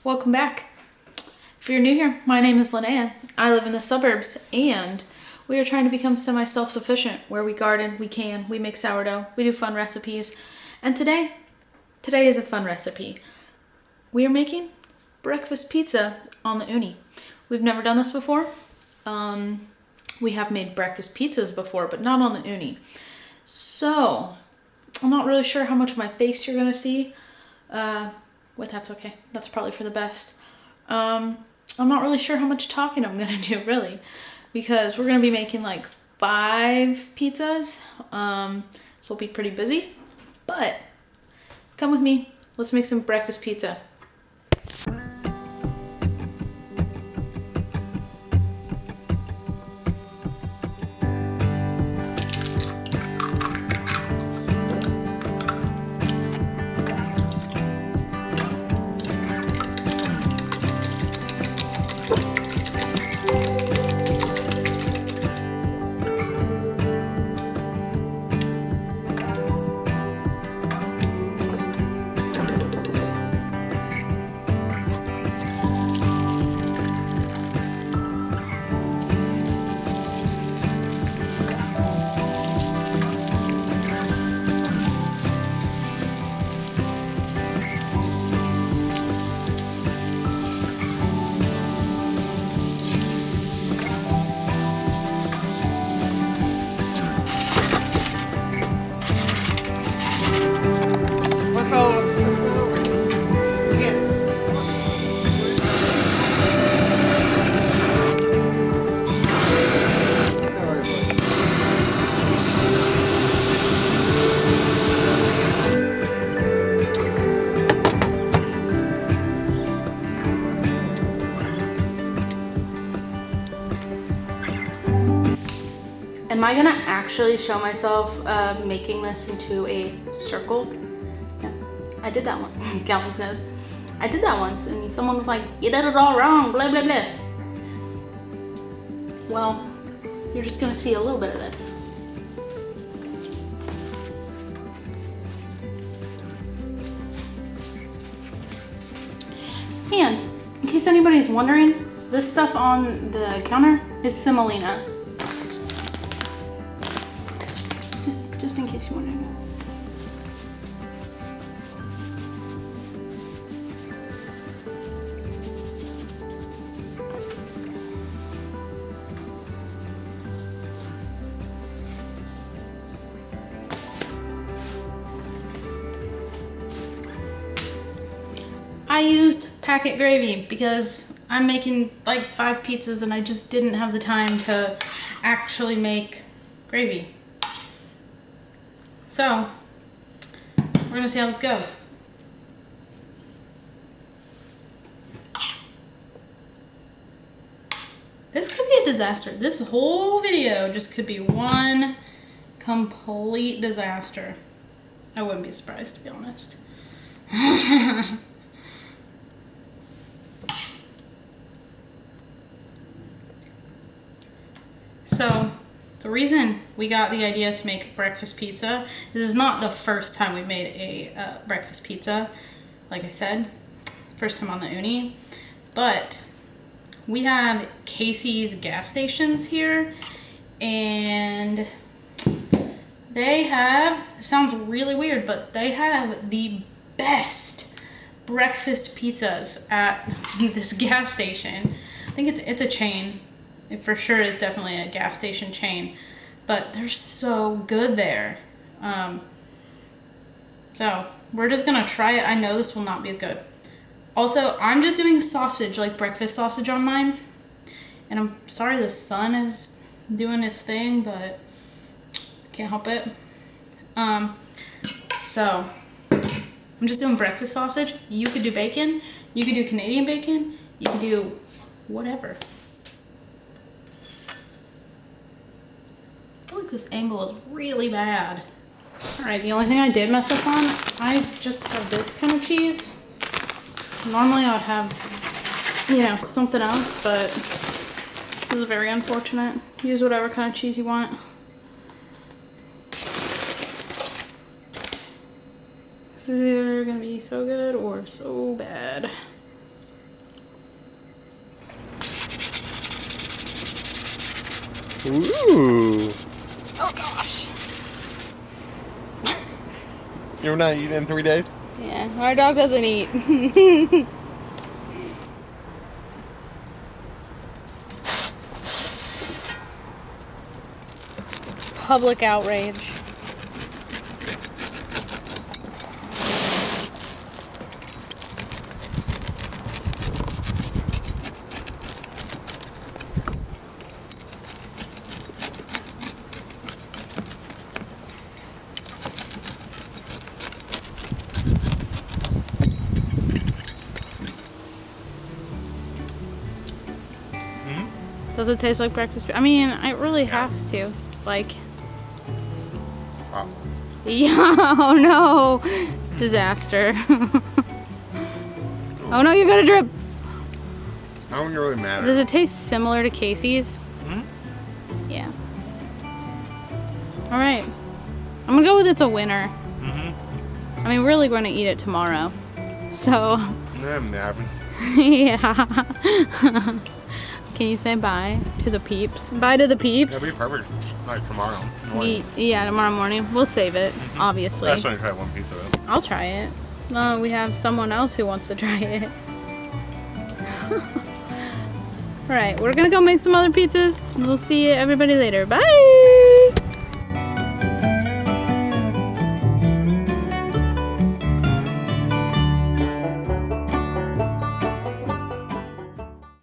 welcome back. If you're new here, my name is Linnea. I live in the suburbs and we are trying to become semi-self-sufficient where we garden, we make sourdough, we do fun recipes. And today is a fun recipe. We are making breakfast pizza on the Ooni. We've never done this before. We have made breakfast pizzas before, but not on the Ooni. So, I'm not really sure how much of my face you're gonna see. But that's okay. That's probably for the best. I'm not really sure how much talking I'm gonna do, really, because we're gonna be making like 5 pizzas. So we'll be pretty busy, but come with me. Let's make some breakfast pizza. Am I gonna actually show myself making this into a circle? Yeah, I did that one. Calvin's nose. I did that once and someone was like, you did it all wrong, blah, blah, blah. Well, you're just gonna see a little bit of this. And in case anybody's wondering, this stuff on the counter is semolina. Just in case you want to know. I used packet gravy because I'm making like 5 pizzas and I just didn't have the time to actually make gravy. So, we're gonna see how this goes. This could be a disaster. This whole video just could be one complete disaster. I wouldn't be surprised, to be honest. So, the reason we got the idea to make breakfast pizza, this is not the first time we made a breakfast pizza, like I said, first time on the Ooni, but we have Casey's gas stations here, and they have, it sounds really weird, but they have the best breakfast pizzas at this gas station. I think it's a chain. It for sure is definitely a gas station chain, but they're so good there. So we're just gonna try it. I know this will not be as good. Also, I'm just doing sausage, like breakfast sausage on mine. And I'm sorry the sun is doing its thing, but can't help it. So I'm just doing breakfast sausage. You could do bacon, you could do Canadian bacon, you could do whatever. I feel like this angle is really bad. Alright, the only thing I did mess up on, I just have this kind of cheese. Normally I would have, something else, but this is very unfortunate. Use whatever kind of cheese you want. This is either gonna be so good or so bad. Ooh. Oh gosh. You're not eating in 3 days? Yeah, our dog doesn't eat. Public outrage. Does it taste like breakfast? I mean, it really has to. Like, Wow. yeah, oh no. Disaster. Oh no, you're gonna drip. I don't really matter. Does it taste similar to Casey's? Hmm? Yeah. Alright. I'm gonna go with it's a winner. Mm-hmm. I mean, really going to eat it tomorrow. So, I'm napping. yeah. Can you say bye to the peeps? Bye to the peeps. It'll be perfect. Like tomorrow morning. Yeah, tomorrow morning. We'll save it, obviously. I just want to try one piece of it. I'll try it. We have someone else who wants to try it. Alright, we're gonna go make some other pizzas. We'll see everybody later. Bye!